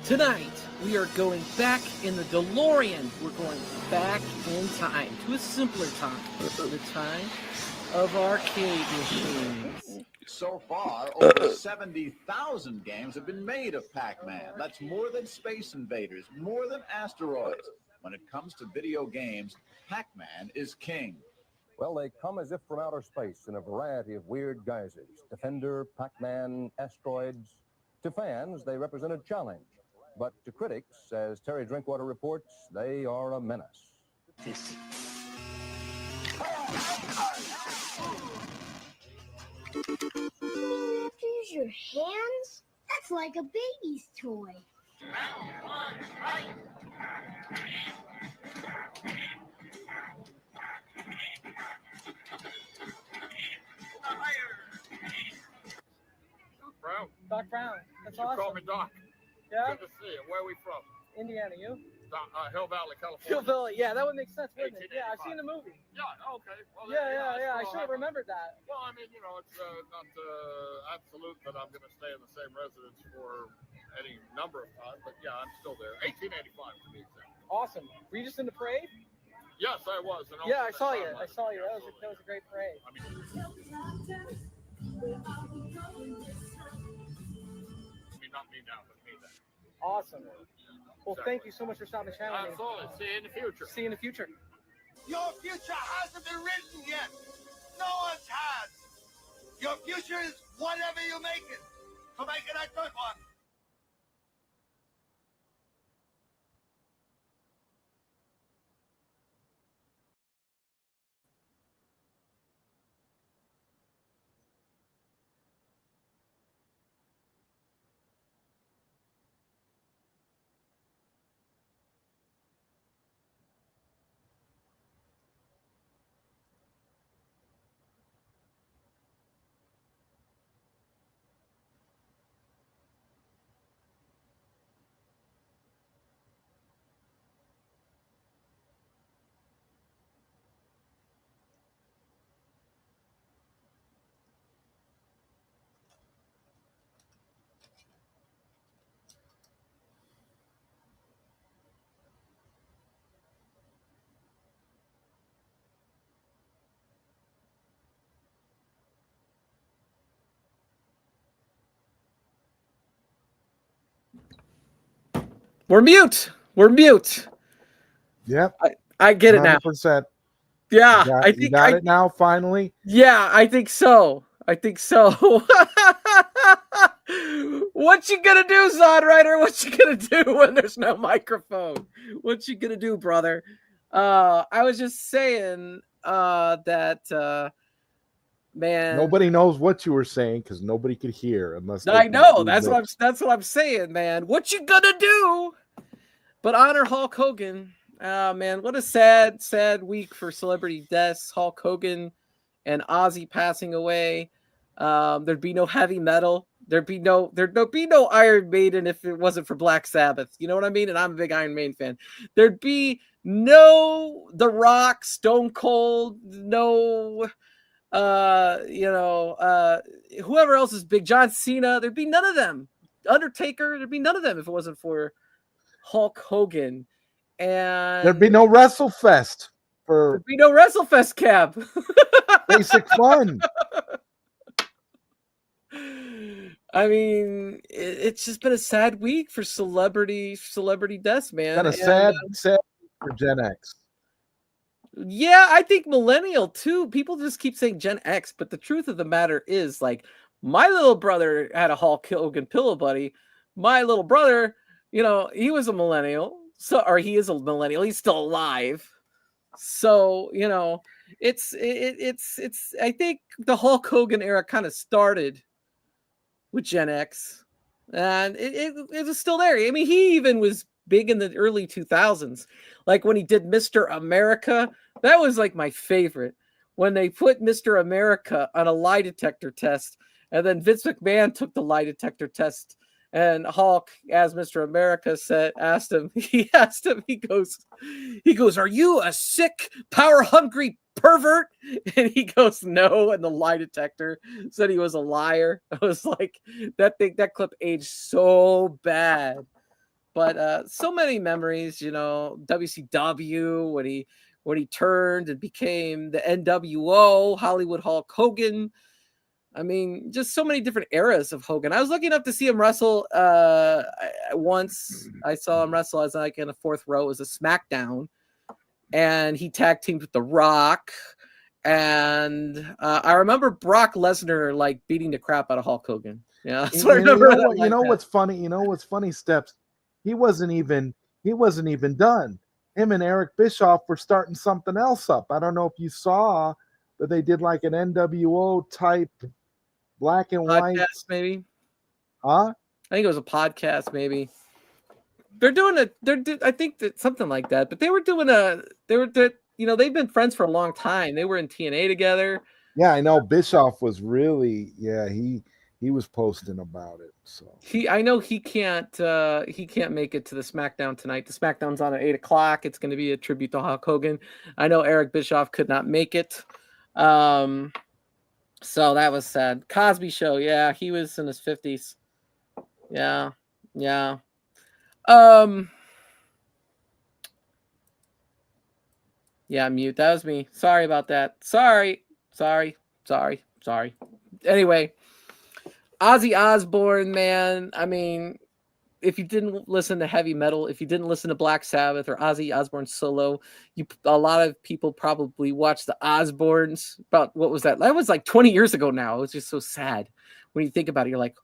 Tonight, we are going back in the DeLorean. We're going back in time to a simpler time, the time of arcade machines. So far, over 70,000 games have been made of Pac-Man. That's more than Space Invaders, more than Asteroids. When it comes to video games, Pac-Man is king. Well, they come as if from outer space in a variety of weird guises. Defender, Pac-Man, asteroids. To fans, they represent a challenge. But to critics, as Terry Drinkwater reports, they are a menace. You have to use your hands? That's like a baby's toy. Brown. Doc Brown. That's You awesome. call me Doc. Yeah? Good to see you. Where are we from? Indiana, you? Hill Valley, California. Hillbilly. Yeah, that would make sense, wouldn't it? Yeah, I've 1885. seen the movie. Yeah, okay. Well, Yeah. I should have remembered that. Well, I mean, it's not absolute that I'm going to stay in the same residence for any number of time, but yeah, I'm still there. 1885 to be exact. Awesome. Were you just in the parade? Yes, I was. And Yeah, I saw you. That was a great parade. I mean, not me now, but me then. Awesome. Well, thank you so much for stopping by. Absolutely. See you in the future. See you in the future. Your future hasn't been written yet. No one's has. Your future is whatever you make it. So make it a good one. We're mute. Yep. I get it now. 100%. Yeah, I You think got it now, finally? Yeah, I think so. What you gonna do, Zod Rider? What you gonna do when there's no microphone? What you gonna do, brother? I was just saying that man. Nobody knows what you were saying because nobody could hear unless I know that's what I'm saying, man. What you gonna do? But honor Hulk Hogan. Man, what a sad week for celebrity deaths. Hulk Hogan and Ozzy passing away. There'd be no heavy metal. There'd be no Iron Maiden if it wasn't for Black Sabbath. You know what I mean? And I'm a big Iron Maiden fan. There'd be no The Rock, Stone Cold, no whoever else is big, John Cena. There'd be none of them. Undertaker, there'd be none of them if it wasn't for Hulk Hogan. And there'd be no WrestleFest there'd be no WrestleFest, Cap. basic fun. I mean, it's just been a sad week for celebrity deaths, man. Kind of sad for Gen X. Yeah, I think millennial too. People just keep saying Gen X, but the truth of the matter is, like, my little brother had a Hulk Hogan pillow buddy. My little brother, he was a millennial. Or he is a millennial. He's still alive. So, it's I think the Hulk Hogan era kind of started with Gen X, and it was still there. I mean, he even was big in the early 2000s. Like when he did Mr. America, that was like my favorite. When they put Mr. America on a lie detector test, and then Vince McMahon took the lie detector test, and Hulk, as Mr. America asked him, he goes, "Are you a sick, power-hungry pervert?" And he goes, "No." And the lie detector said he was a liar. I was like, that clip aged so bad. But so many memories, WCW when he turned and became the NWO, Hollywood Hulk Hogan. I mean, just so many different eras of Hogan. I was lucky enough to see him wrestle once. I saw him wrestle as like in the fourth row. It was a SmackDown, and he tag teamed with The Rock. And I remember Brock Lesnar like beating the crap out of Hulk Hogan. Yeah, that's what I remember. What's funny? You know what's funny, Steps? He wasn't even done. Him and Eric Bischoff were starting something else up. I don't know if you saw, but they did like an NWO type black and white podcast, maybe. Huh? I think it was a podcast, maybe. I think that something like that. But they've been friends for a long time. They were in TNA together. Yeah, I know. Bischoff was really, he was posting about it. So I know he can't make it to the SmackDown tonight. The SmackDown's on at 8:00. It's going to be a tribute to Hulk Hogan. I know Eric Bischoff could not make it. So that was sad. Cosby Show, yeah, he was in his 50s. Yeah. Yeah, mute. That was me. Sorry about that. Sorry. Anyway, Ozzy Osbourne, man. I mean, if you didn't listen to heavy metal, if you didn't listen to Black Sabbath or Ozzy Osbourne solo, a lot of people probably watched the Osbournes. About what was that? That was like 20 years ago now. It's just so sad when you think about it. You're like,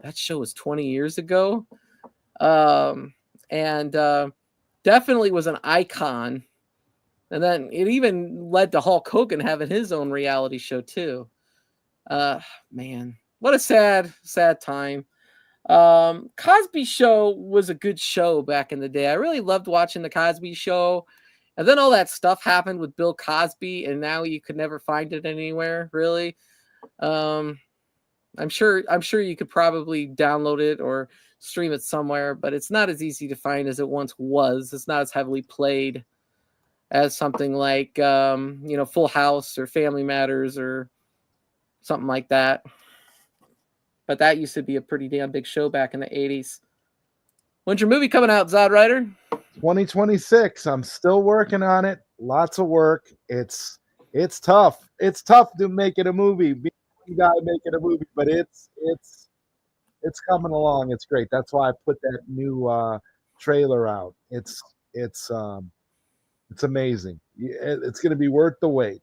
that show was 20 years ago. And definitely was an icon. And then it even led to Hulk Hogan having his own reality show too. Man, what a sad time. Cosby Show was a good show back in the day. I really loved watching the Cosby Show. And then all that stuff happened with Bill Cosby, and now you could never find it anywhere, really. I'm sure you could probably download it or stream it somewhere, but it's not as easy to find as it once was. It's not as heavily played as something like Full House or Family Matters or something like that. But that used to be a pretty damn big show back in the 80s. When's your movie coming out, Zod Rider? 2026. I'm still working on it. Lots of work. It's tough. It's tough to make it a movie. Being a guy making a movie, but it's coming along. It's great. That's why I put that new trailer out. It's amazing. It's going to be worth the wait.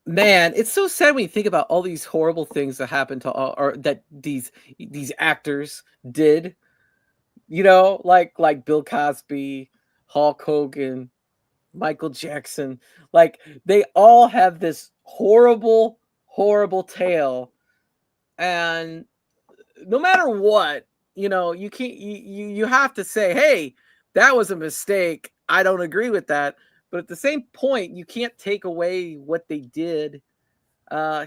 Man, it's so sad when you think about all these horrible things that happened to or that these actors did. Like Bill Cosby, Hulk Hogan, Michael Jackson. Like they all have this horrible, horrible tale. And no matter what, you can't. You have to say, "Hey, that was a mistake. I don't agree with that." But at the same point, you can't take away what they did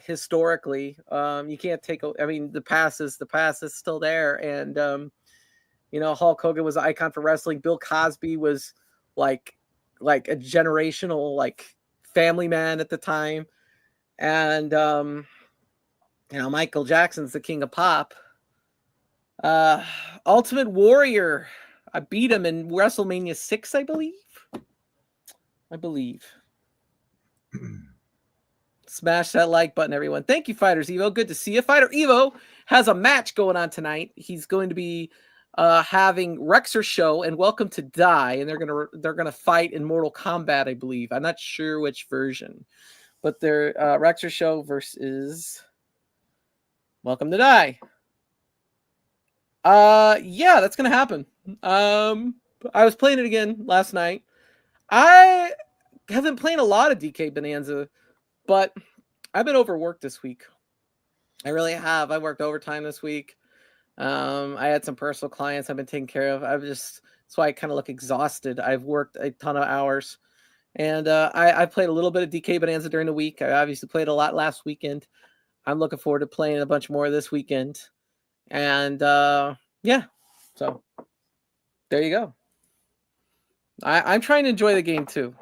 historically. You can't take. I mean, the past is still there, and Hulk Hogan was an icon for wrestling. Bill Cosby was like a generational family man at the time, and Michael Jackson's the king of pop. Ultimate Warrior, I beat him in WrestleMania 6, I believe. Smash that like button, everyone. Thank you, Fighters Evo. Good to see you. Fighter Evo has a match going on tonight. He's going to be having Rexer Show and Welcome to Die, and they're gonna fight in Mortal Kombat, I believe. I'm not sure which version, but they're Rexer Show versus Welcome to Die. Yeah, that's gonna happen. I was playing it again last night. I have been playing a lot of DK Bonanza, but I've been overworked this week. I really have. I worked overtime this week. I had some personal clients I've been taking care of. That's why I kind of look exhausted. I've worked a ton of hours, and I played a little bit of DK Bonanza during the week. I obviously played a lot last weekend. I'm looking forward to playing a bunch more this weekend. And yeah, so there you go. I'm trying to enjoy the game too.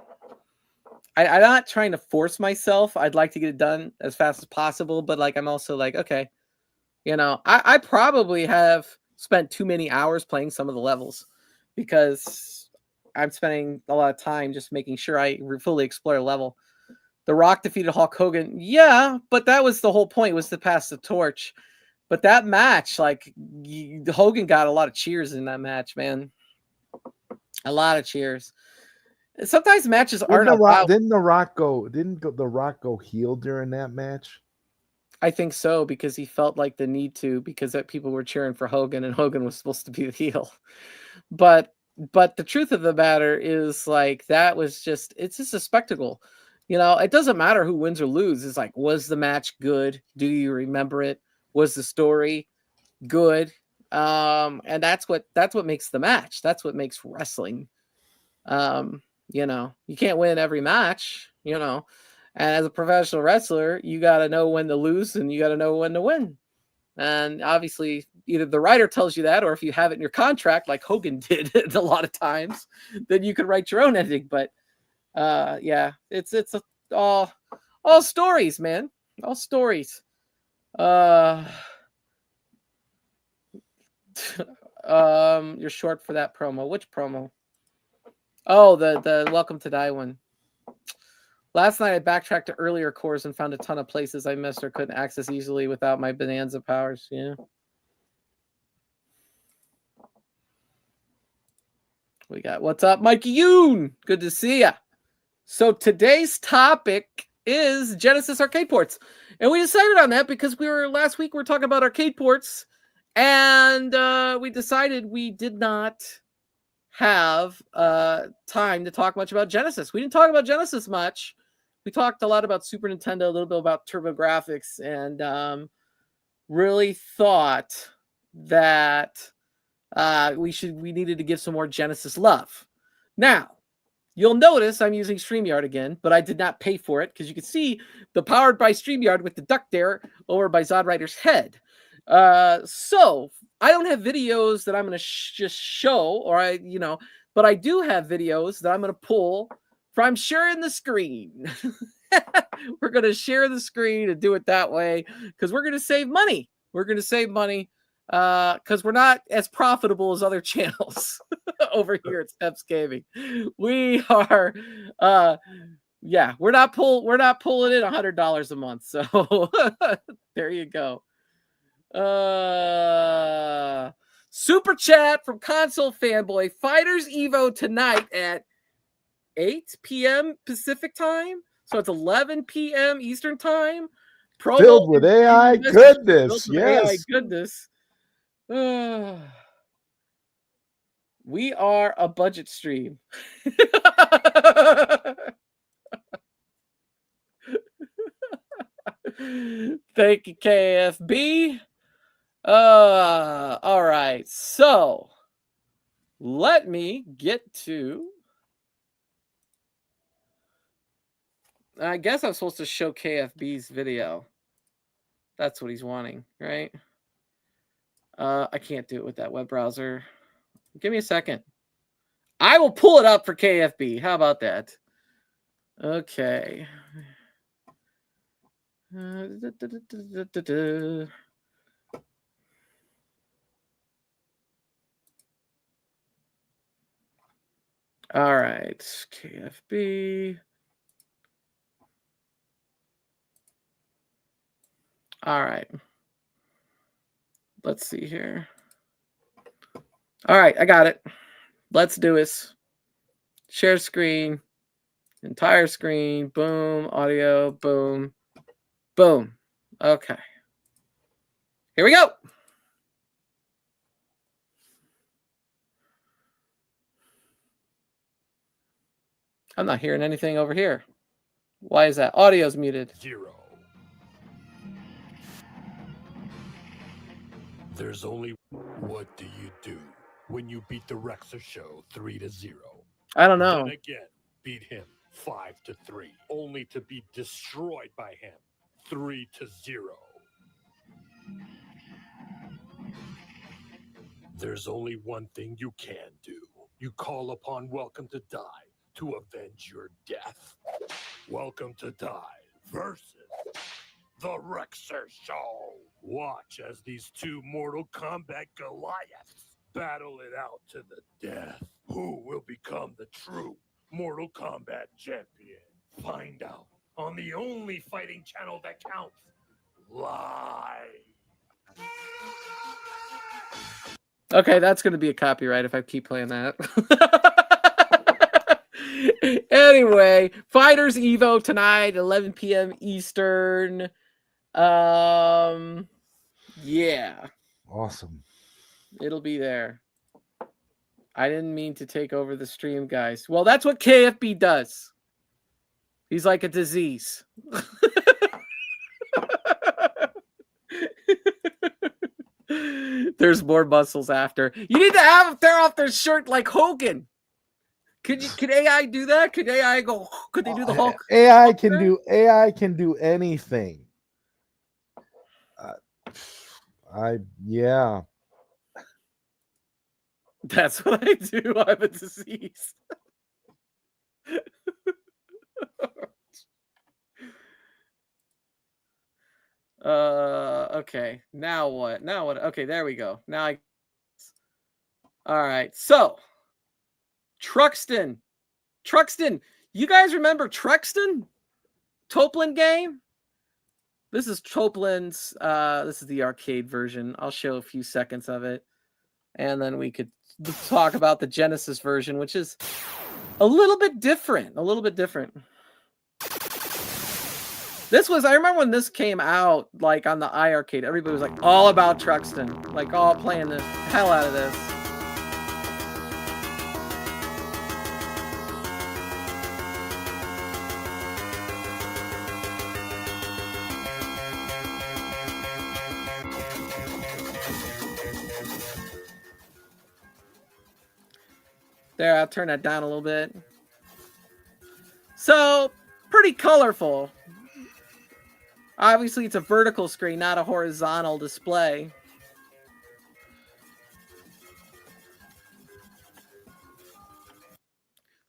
I'm not trying to force myself. I'd like to get it done as fast as possible, but I'm also okay, I probably have spent too many hours playing some of the levels because I'm spending a lot of time just making sure I fully explore a level. The Rock defeated Hulk Hogan. Yeah, but that was the whole point, was to pass the torch. But that match, like, Hogan got a lot of cheers in that match, man. A lot of cheers. Sometimes matches aren't about... Didn't The Rock go heel during that match? I think so, because he felt like the need to, because that people were cheering for Hogan and Hogan was supposed to be the heel. But the truth of the matter is, like, that was just, it's just a spectacle. You know, it doesn't matter who wins or loses. It's like, was the match good? Do you remember it? Was the story good? And that's what makes the match. That's what makes wrestling. You know, you can't win every match, you know. And as a professional wrestler, you got to know when to lose and you got to know when to win. And obviously, either the writer tells you that, or if you have it in your contract, like Hogan did a lot of times, then you can write your own ending. But yeah, it's all stories, man. All stories. You're short for that promo. Which promo? Oh, the Welcome to Die one. Last night I backtracked to earlier cores and found a ton of places I missed or couldn't access easily without my Bonanza powers. Yeah. We got, what's up, Mikey Yoon? Good to see ya. So today's topic is Genesis arcade ports. And we decided on that because last week we were talking about arcade ports, and we decided we did not have time to talk much about Genesis. We didn't talk about Genesis much. We talked a lot about Super Nintendo, a little bit about TurboGrafx, and really thought that we needed to give some more Genesis love. Now, you'll notice I'm using StreamYard again, but I did not pay for it because you can see the Powered by StreamYard with the duck there over by Zod Rider's head. So I don't have videos that I'm going to just show, but I do have videos that I'm going to pull from sharing the screen. We're going to share the screen and do it that way because we're going to save money. We're going to save money because we're not as profitable as other channels over here at Steps Gaming. We are, we're not pulling in $100 a month. So there you go. Super chat from Console Fanboy. Fighters Evo tonight at 8 p.m. Pacific time, so it's 11 p.m. Eastern time. Filled with AI goodness. Yes. AI goodness. We are a budget stream. Thank you, KFB. All right, so let me get to, I guess I'm supposed to show KFB's video. That's what he's wanting, right? I can't do it with that web browser. Give me a second. I will pull it up for KFB. How about that? Okay. All right, KFB. All right. Let's see here. All right, I got it. Let's do this. Share screen. Entire screen. Boom. Audio. Boom. Boom. Okay. Here we go. I'm not hearing anything over here. Why is that? Audio's muted. 0. There's only... What do you do when you beat the Rexer show 3-0? I don't know. Then again, beat him 5-3, only to be destroyed by him 3-0. There's only one thing you can do. You call upon Welcome to Die to avenge your death. Welcome to Die versus the Rexer Show. Watch as these two Mortal Kombat Goliaths battle it out to the death. Who will become the true Mortal Kombat champion? Find out on the only fighting channel that counts, live. Okay, that's going to be a copyright if I keep playing that. Anyway, Fighters Evo tonight, 11 p.m. Eastern. Yeah. Awesome. It'll be there. I didn't mean to take over the stream, guys. Well, that's what KFB does. He's like a disease. There's more muscles after. You need to have them tear off their shirt like Hogan. Could AI do that? Could AI go? Could they do the Hulk? AI can do anything. Yeah. That's what I do. I'm a disease. Okay. Now what? Okay, there we go. All right. So, Truxton. You guys remember Truxton? Toplin game? This is Toplin's, this is the arcade version. I'll show a few seconds of it. And then we could talk about the Genesis version, which is a little bit different. This was, I remember when this came out, like on the iArcade, everybody was like all about Truxton, like all playing the hell out of this. There, I'll turn that down a little bit. So, pretty colorful. Obviously, it's a vertical screen, not a horizontal display.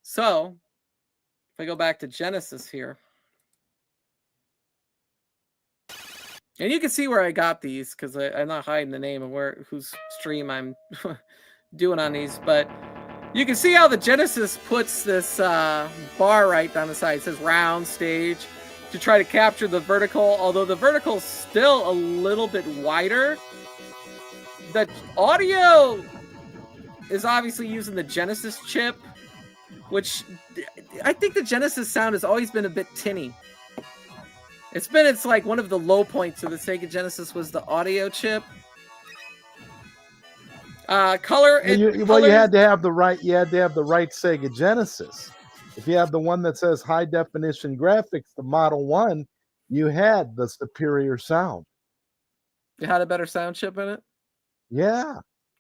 So, if I go back to Genesis here. And you can see where I got these, because I'm not hiding the name of whose stream I'm doing on these, but you can see how the Genesis puts this bar right down the side. It says round stage to try to capture the vertical, although the vertical is still a little bit wider. The audio is obviously using the Genesis chip, which I think the Genesis sound has always been a bit tinny. It's like one of the low points of the Sega Genesis was the audio chip. Color. You had to have the right Sega Genesis. If you have the one that says high definition graphics, the Model 1, you had the superior sound. It had a better sound chip in it? Yeah.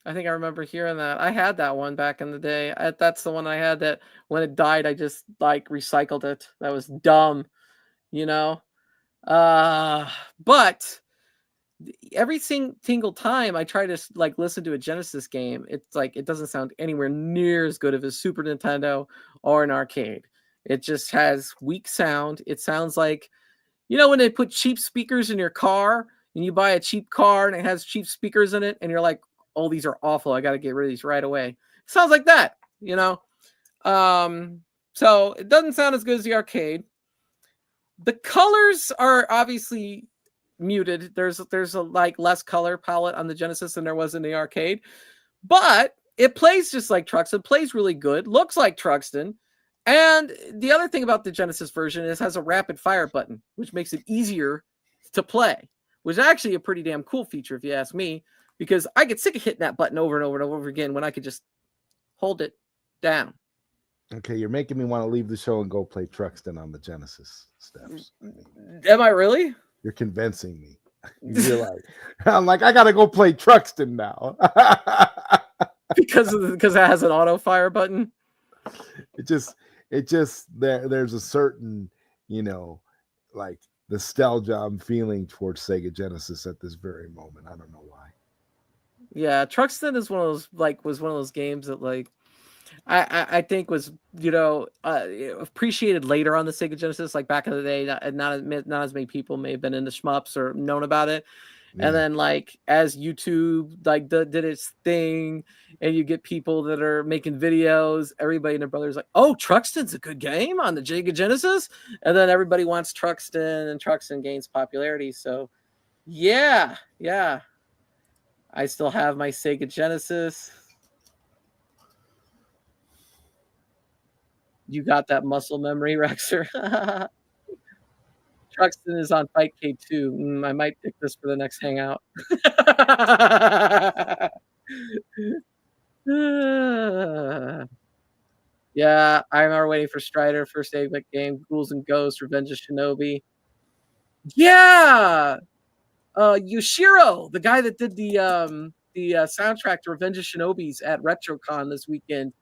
I think I remember hearing that. I had that one back in the day. That's the one I had that when it died, I just like recycled it. That was dumb, you know? But every single time I try to like listen to a Genesis game, it's like it doesn't sound anywhere near as good as a Super Nintendo or an arcade. It just has weak sound. It sounds like, you know, when they put cheap speakers in your car and you buy a cheap car and it has cheap speakers in it and you're like, oh, these are awful, I got to get rid of these right away. It sounds like that, you know? So it doesn't sound as good as the arcade. The colors are obviously muted. There's a like less color palette on the Genesis than there was in the arcade, but it plays just like Truxton. Plays really good. Looks like Truxton. And the other thing about the Genesis version is it has a rapid fire button, which makes it easier to play, which is actually a pretty damn cool feature if you ask me, because I get sick of hitting that button over and over and over again when I could just hold it down. Okay, you're making me want to leave the show and go play Truxton on the Genesis steps. Am I really? You're convincing me. You're like, I'm like, I gotta go play Truxton now. because it has an auto fire button. There's a certain, you know, like nostalgia I'm feeling towards Sega Genesis at this very moment. I don't know why. Yeah, Truxton is was one of those games that like I think was, you know, appreciated later on the Sega Genesis, like back in the day. Not as many people may have been into shmups or known about it. And then like as YouTube like did its thing, and you get people that are making videos, everybody and their brother's like, oh, Truxton's a good game on the Sega Genesis, and then everybody wants Truxton, and Truxton gains popularity. So yeah, I still have my Sega Genesis. You got that muscle memory, Rexer. Truxton is on Fight K2. I might pick this for the next hangout. Yeah, I remember waiting for Strider, first 8-bit game, Ghouls and Ghosts, Revenge of Shinobi. Yeah! Yoshiro, the guy that did the soundtrack to Revenge of Shinobis at RetroCon this weekend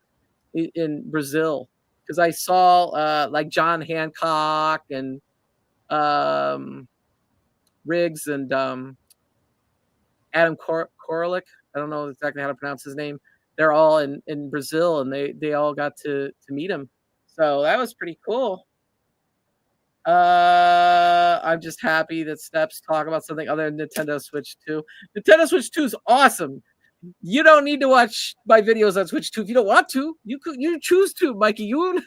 in Brazil. Because I saw like John Hancock and Riggs and Adam Koralik. I don't know exactly how to pronounce his name. They're all in Brazil, and they all got to meet him. So that was pretty cool. I'm just happy that Steps talk about something other than Nintendo Switch 2. Nintendo Switch 2 is awesome. You don't need to watch my videos on Switch 2 if you don't want to. You choose to, Mikey. You.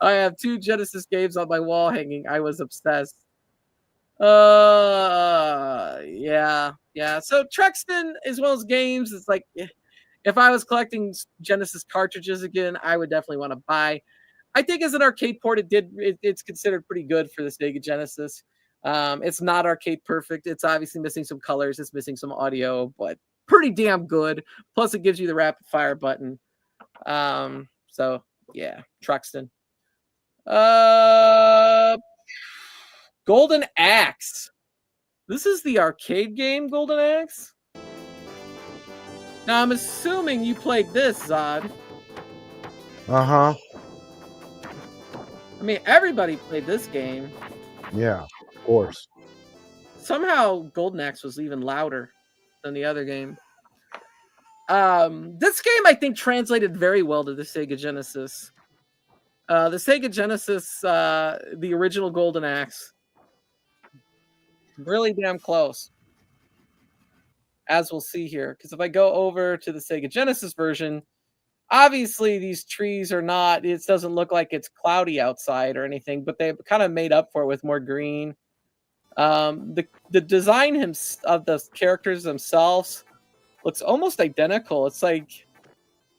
I have 2 Genesis games on my wall hanging. I was obsessed. Yeah. So Truxton, as well as games, it's like if I was collecting Genesis cartridges again, I would definitely want to buy. I think as an arcade port, it's considered pretty good for the Sega Genesis. It's not arcade perfect. It's obviously missing some colors. It's missing some audio, but pretty damn good. Plus, it gives you the rapid fire button. So yeah, Truxton. Golden Axe. This is the arcade game, Golden Axe. Now I'm assuming you played this, Zod. Uh-huh. I mean, everybody played this game. Yeah, of course. Somehow Golden Axe was even louder than the other game. This game, I think, translated very well to the Sega Genesis. The Sega Genesis, the original Golden Axe, really damn close, as we'll see here. Because if I go over to the Sega Genesis version, obviously these trees are not, it doesn't look like it's cloudy outside or anything, but they've kind of made up for it with more green. The design of the characters themselves looks almost identical. It's like,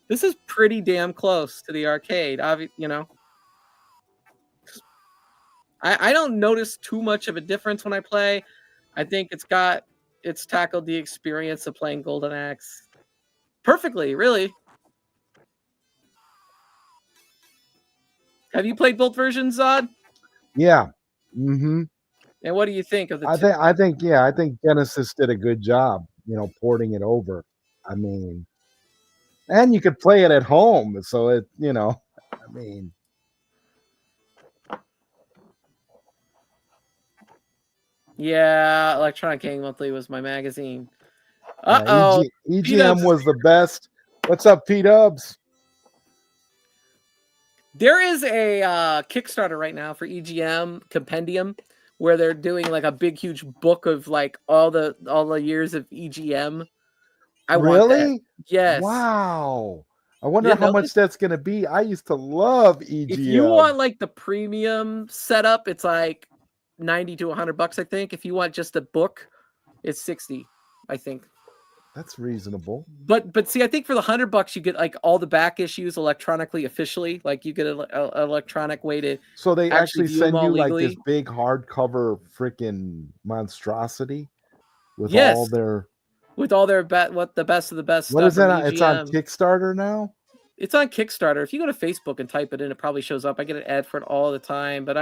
this is pretty damn close to the arcade. You know, I don't notice too much of a difference when I play. I think it's tackled the experience of playing Golden Axe perfectly, really. Have you played both versions, Zod? Yeah. Mm-hmm. And what do you think of the I think Genesis did a good job, porting it over. I mean, and you could play it at home, so it, I mean. Yeah, Electronic Gaming Monthly was my magazine. Uh-oh. EGM was the best. What's up, P-Dubs? There is a Kickstarter right now for EGM Compendium, where they're doing like a big, huge book of like all the years of EGM. I want that. Yes. Wow. I wonder how much that's going to be. I used to love EGM. If you want like the premium setup, it's like $90 to $100, I think. If you want just a book, it's $60, I think. That's reasonable. But see, I think for the $100 you get like all the back issues electronically officially. Like you get an electronic way to. So they actually send you like this big hardcover freaking monstrosity with all their the best of the best. What stuff is that? It's on Kickstarter now. It's on Kickstarter. If you go to Facebook and type it in, it probably shows up. I get an ad for it all the time. But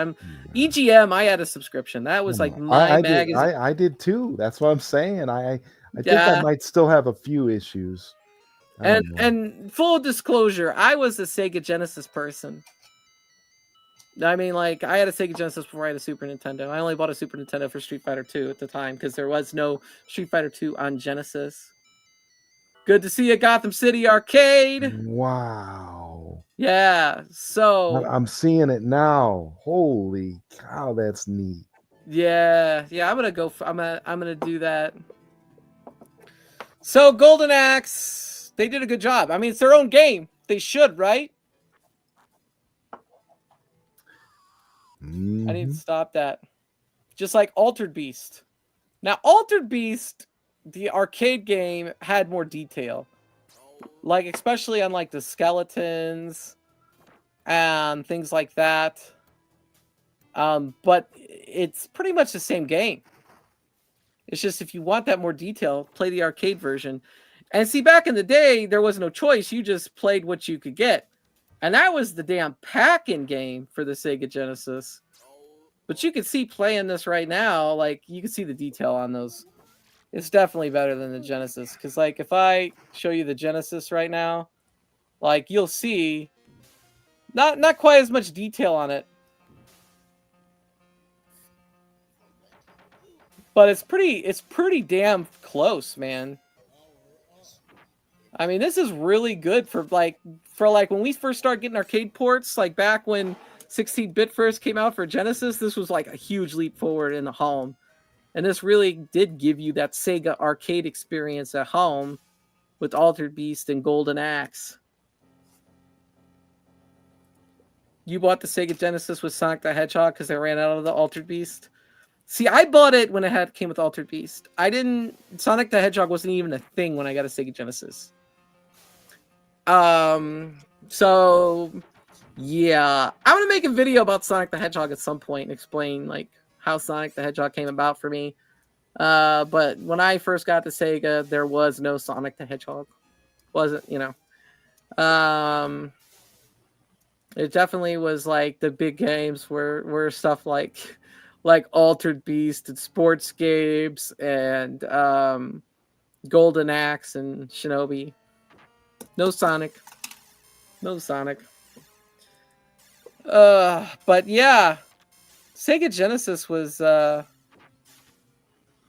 EGM. I had a subscription. That was like my magazine. I did too. That's what I'm saying. I think I might still have a few issues. And full disclosure, I was a Sega Genesis person. I mean, like, I had a Sega Genesis before I had a Super Nintendo. I only bought a Super Nintendo for Street Fighter 2 at the time because there was no Street Fighter 2 on Genesis. Good to see you, Gotham City Arcade. Wow. Yeah, so... I'm seeing it now. Holy cow, that's neat. Yeah, I'm gonna go. I'm gonna do that. So Golden Axe, they did a good job. I mean, it's their own game. They should, right? I need to stop that. Just like Altered Beast. Now, Altered Beast, the arcade game, had more detail. Like, especially on, like, the skeletons and things like that. But it's pretty much the same game. It's just if you want that more detail, play the arcade version. And see, back in the day, there was no choice. You just played what you could get. And that was the damn pack-in game for the Sega Genesis. But you can see playing this right now, like, you can see the detail on those. It's definitely better than the Genesis. Because, like, if I show you the Genesis right now, like, you'll see not quite as much detail on it. But it's pretty damn close, man. I mean, this is really good for when we first started getting arcade ports, like back when 16-bit first came out for Genesis, this was like a huge leap forward in the home. And this really did give you that Sega arcade experience at home with Altered Beast and Golden Axe. You bought the Sega Genesis with Sonic the Hedgehog because they ran out of the Altered Beast? See, I bought it when it came with Altered Beast. Sonic the Hedgehog wasn't even a thing when I got a Sega Genesis. So yeah, I'm gonna make a video about Sonic the Hedgehog at some point and explain like how Sonic the Hedgehog came about for me. But when I first got to Sega, there was no Sonic the Hedgehog. Wasn't, it definitely was like the big games were stuff like Altered Beast and Sports Games and Golden Axe and Shinobi. No Sonic. But yeah, Sega Genesis was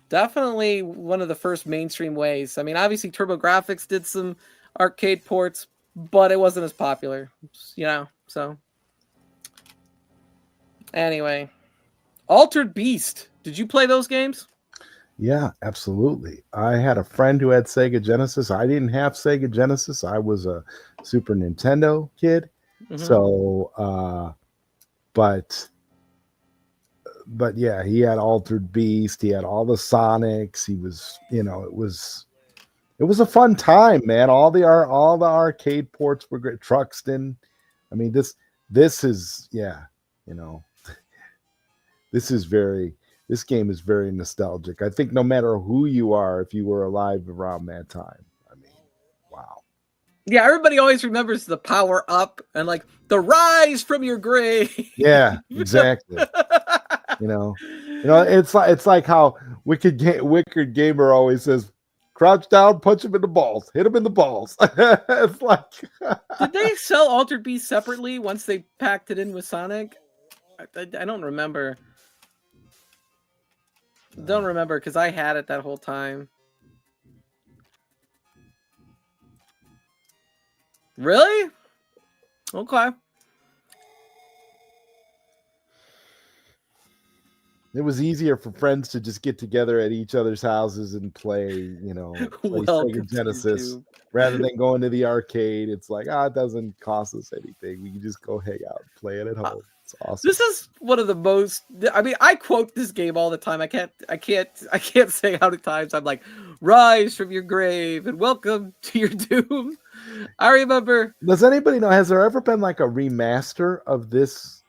definitely one of the first mainstream ways. I mean, obviously TurboGrafx did some arcade ports, but it wasn't as popular, so anyway. Altered Beast. Did you play those games? Yeah, absolutely. I had a friend who had Sega Genesis. I didn't have Sega Genesis. I was a Super Nintendo kid. Mm-hmm. So, but yeah, he had Altered Beast. He had all the Sonics. He was, it was a fun time, man. All the arcade ports were great. Truxton. I mean, this is, this game is very nostalgic. I think no matter who you are, if you were alive around that time, I mean, wow. Yeah, everybody always remembers the power up and like the rise from your grave. Yeah, exactly. It's like how Wicked Gamer always says, crouch down, punch him in the balls, hit him in the balls. It's like, did they sell Altered Beast separately once they packed it in with Sonic? I don't remember. Don't remember because I had it that whole time. Really? Okay. It was easier for friends to just get together at each other's houses and play, Sega Genesis rather than going to the arcade. It's like, it doesn't cost us anything. We can just go hang out and play it at home. It's awesome. This is one of the most. I mean, I quote this game all the time. I can't say how many times I'm like, "Rise from your grave and welcome to your doom." I remember. Does anybody know? Has there ever been like a remaster of this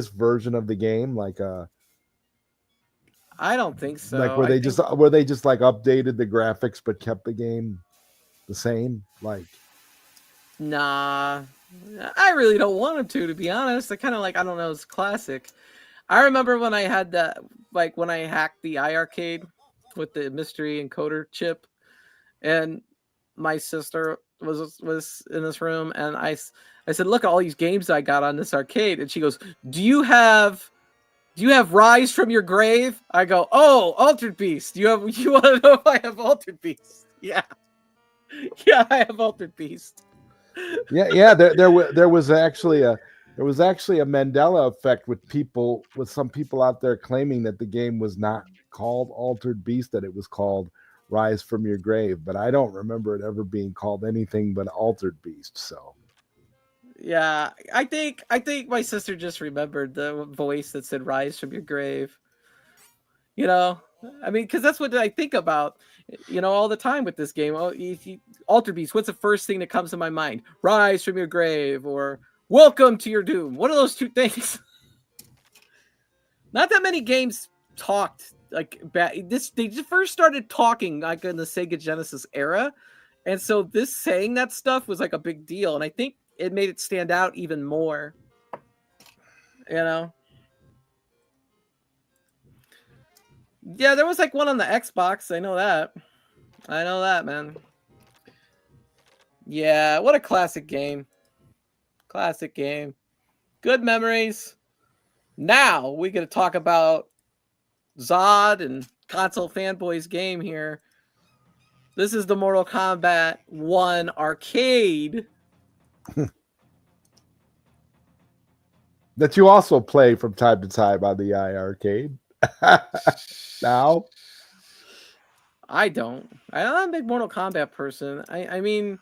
version of the game? Like I don't think so. Like where they just like updated the graphics but kept the game the same? Like, nah. I really don't want him to be honest. I kind of like, I don't know, it's classic. I remember when I had that, like when I hacked the iArcade with the mystery encoder chip, and my sister was in this room, and I said, look at all these games I got on this arcade, and she goes, do you have Rise from Your Grave? I go, oh, Altered Beast. You want to know if I have Altered Beast? Yeah, I have Altered Beast. Yeah. There was actually There was actually a Mandela effect with some people out there claiming that the game was not called Altered Beast, that it was called Rise from Your Grave. But I don't remember it ever being called anything but Altered Beast. So Yeah, I think my sister just remembered the voice that said "Rise from your grave." You know, I mean, because that's what I think about, all the time with this game. Oh, Alter Beast. What's the first thing that comes to my mind? Rise from your grave or Welcome to your doom. One of those two things. Not that many games talked like this. They just first started talking like in the Sega Genesis era, and so this saying that stuff was like a big deal, and I think it made it stand out even more. Yeah, there was like one on the Xbox. I know that, man. Yeah, what a classic game. Classic game. Good memories. Now we got to talk about Zod and Console Fanboy's game here. This is the Mortal Kombat 1 arcade. that you also play from time to time on the iArcade. Now? I'm not a big Mortal Kombat person. I mean,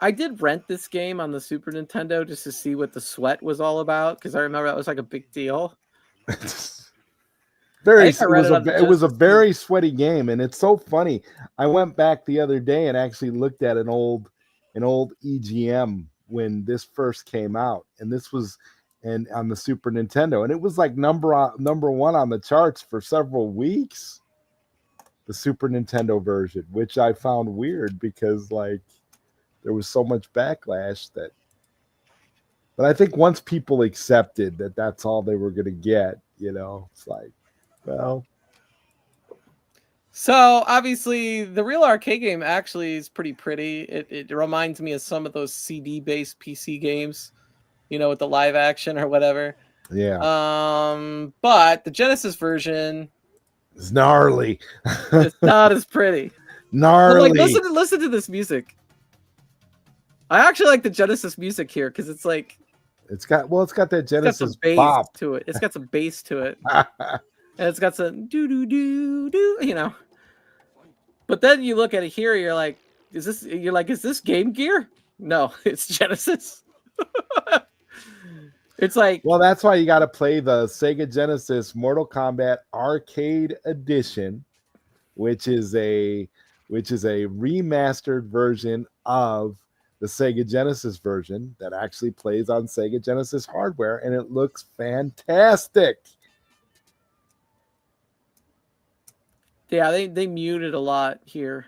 I did rent this game on the Super Nintendo just to see what the sweat was all about, because I remember that was like a big deal. It was a very sweaty game, and it's so funny. I went back the other day and actually looked at an old EGM when this first came out, and this was on the Super Nintendo, and it was like number one on the charts for several weeks. The Super Nintendo version, which I found weird because like there was so much backlash that. But I think once people accepted that that's all they were going to get, it's like, well. So obviously, the real arcade game actually is pretty pretty. It reminds me of some of those CD-based PC games, with the live action or whatever. Yeah. But the Genesis version is gnarly. It's not as pretty. Gnarly. But like, listen to this music. I actually like the Genesis music here because it's like it's got that Genesis bass bop to it. It's got some bass to it, and it's got some do do do do. But then you look at it here, you're like, is this Game Gear? No, it's Genesis. It's like, well, that's why you got to play the Sega Genesis Mortal Kombat Arcade Edition, which is a remastered version of the Sega Genesis version that actually plays on Sega Genesis hardware, and it looks fantastic. Yeah, they muted a lot here.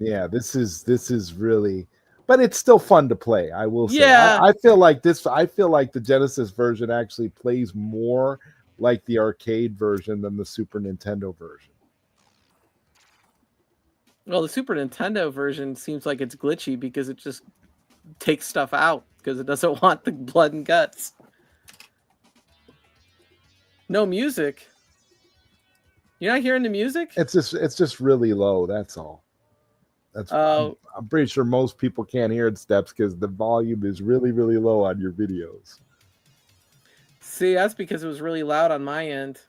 Yeah, this is really, but it's still fun to play. I will say. Yeah. I feel like the Genesis version actually plays more like the arcade version than the Super Nintendo version. Well, the Super Nintendo version seems like it's glitchy because it just takes stuff out because it doesn't want the blood and guts. No music. You're not hearing the music? It's just really low. That's all. I'm pretty sure most people can't hear it, Steps, because the volume is really, really low on your videos. See, that's because it was really loud on my end.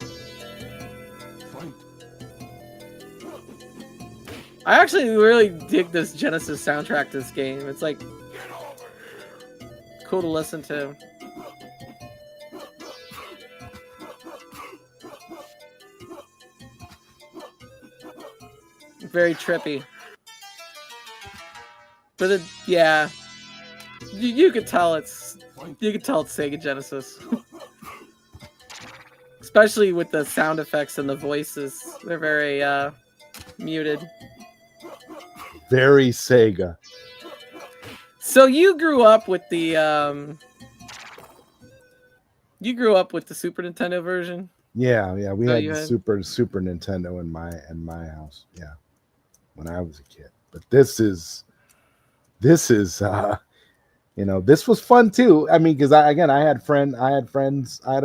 I actually really dig this Genesis soundtrack to this game. It's like cool to listen to. Very trippy. But yeah, you could tell it's Sega Genesis. Especially with the sound effects and the voices. They're very muted. Very Sega. So you grew up with the Super Nintendo version? Yeah, we had the Super Nintendo in my house. Yeah, when I was a kid. But this is this was fun too. I mean, because I had a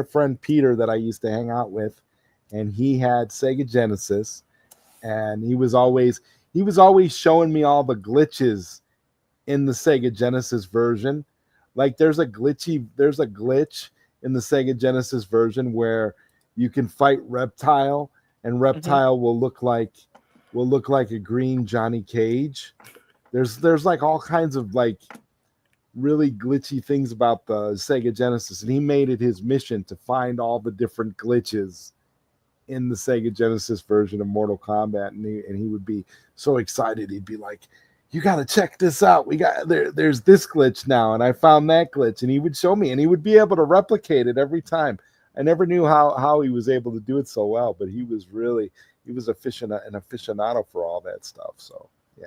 friend Peter that I used to hang out with, and he had Sega Genesis, and he was always showing me all the glitches in the Sega Genesis version. Like there's a glitch in the Sega Genesis version where you can fight Reptile, and Reptile will look like a green Johnny Cage. There's like all kinds of like really glitchy things about the Sega Genesis, and he made it his mission to find all the different glitches in the Sega Genesis version of Mortal Kombat, and he would be so excited. He'd be like, "You got to check this out. There's this glitch now, and I found that glitch," and he would show me, and he would be able to replicate it every time. I never knew how he was able to do it so well, but he was an aficionado for all that stuff. So yeah.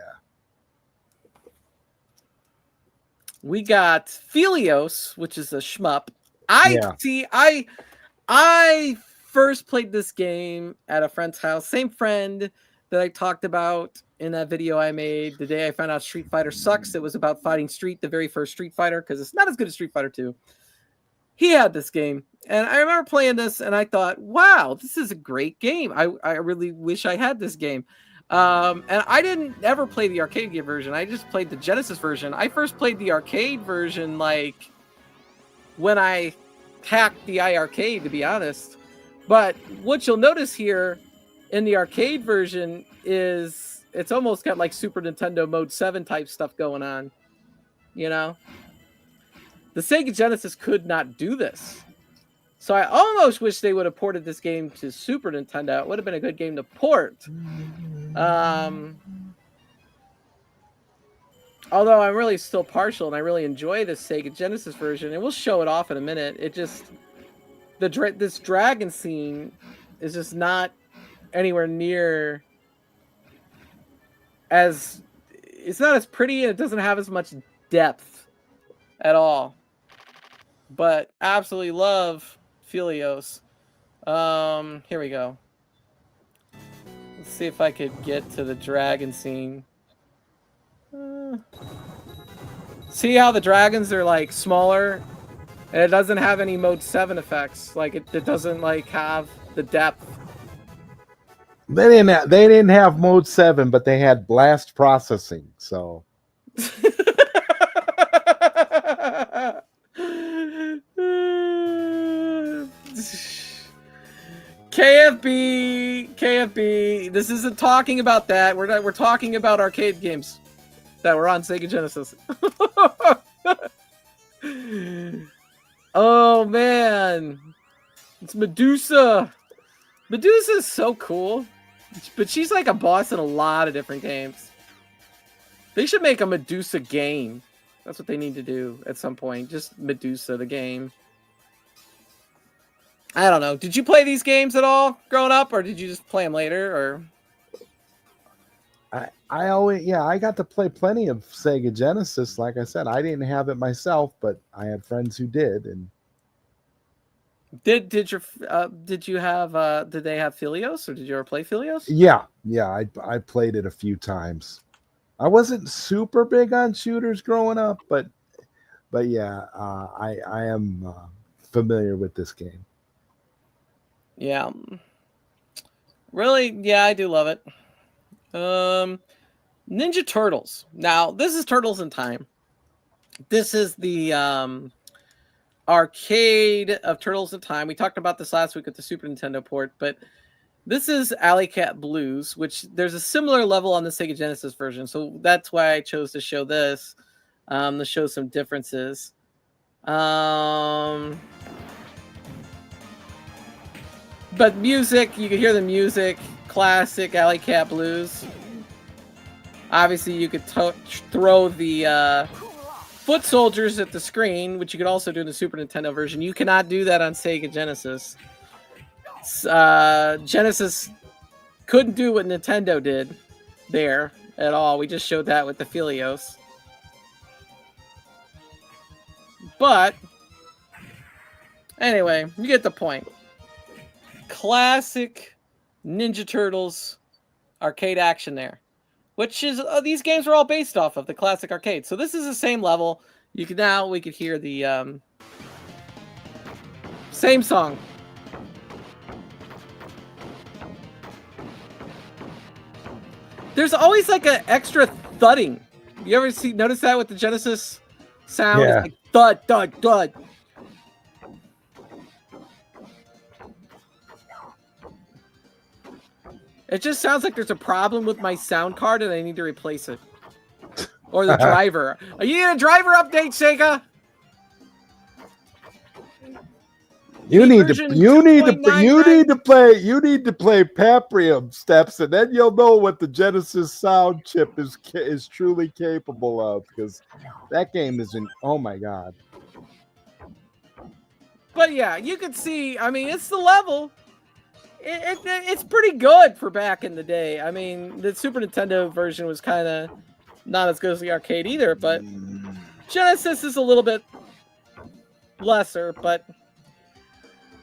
We got Philios, which is a shmup. I first played this game at a friend's house. Same friend that I talked about in that video I made the day I found out Street Fighter sucks. It was about fighting Street, the very first Street Fighter, because it's not as good as Street Fighter 2. He had this game, and I remember playing this, and I thought, wow, this is a great game. I really wish I had this game. And I didn't ever play the arcade game version. I just played the Genesis version. I first played the arcade version like when I hacked the iArcade, to be honest. But what you'll notice here in the arcade version is it's almost got like Super Nintendo Mode 7 type stuff going on. You know? The Sega Genesis could not do this. So I almost wish they would have ported this game to Super Nintendo. It would have been a good game to port. Although I'm really still partial, and I really enjoy the Sega Genesis version, and we'll show it off in a minute. It just this dragon scene is just not anywhere near as it's not as pretty, and it doesn't have as much depth at all. But absolutely love Philios. Here we go. Let's see if I could get to the dragon scene. See how the dragons are like smaller, and it doesn't have any Mode 7 effects. Like it doesn't like have the depth. They didn't have Mode 7, but they had blast processing. So. KFB. This isn't talking about that. We're talking about arcade games that were on Sega Genesis. Oh man, it's Medusa. Medusa is so cool, but she's like a boss in a lot of different games. They should make a Medusa game. That's what they need to do at some point. Just Medusa the game. I don't know. Did you play these games at all growing up, or did you just play them later? Or I got to play plenty of Sega Genesis. Like I said, I didn't have it myself, but I had friends who did. And did they have Philios, or did you ever play Philios? Yeah, I played it a few times. I wasn't super big on shooters growing up, but yeah, I am familiar with this game. Yeah. Really? Yeah, I do love it. Ninja Turtles. Now, this is Turtles in Time. This is the arcade of Turtles in Time. We talked about this last week with the Super Nintendo port, but this is Alley Cat Blues, which there's a similar level on the Sega Genesis version, so that's why I chose to show this, to show some differences. But music, you can hear the music, classic Alley Cat Blues. Obviously, you could throw the foot soldiers at the screen, which you could also do in the Super Nintendo version. You cannot do that on Sega Genesis. Genesis couldn't do what Nintendo did there at all. We just showed that with the Philios. But anyway, you get the point. Classic Ninja Turtles arcade action there, which is these games are all based off of the classic arcade. So this is the same level. We could hear the same song. There's always like an extra thudding. You ever notice that with the Genesis sound. Yeah. It's like thud, thud, thud. It just sounds like there's a problem with my sound card and I need to replace it. Or the driver. You need a driver update, Sega. You need to version play 2.99. Paprium Steps, and then you'll know what the Genesis sound chip is truly capable of, because that game is oh my god. But yeah, you can see, I mean, it's the level. It's pretty good for back in the day. I mean, the Super Nintendo version was kind of not as good as the arcade either, but Genesis is a little bit lesser, but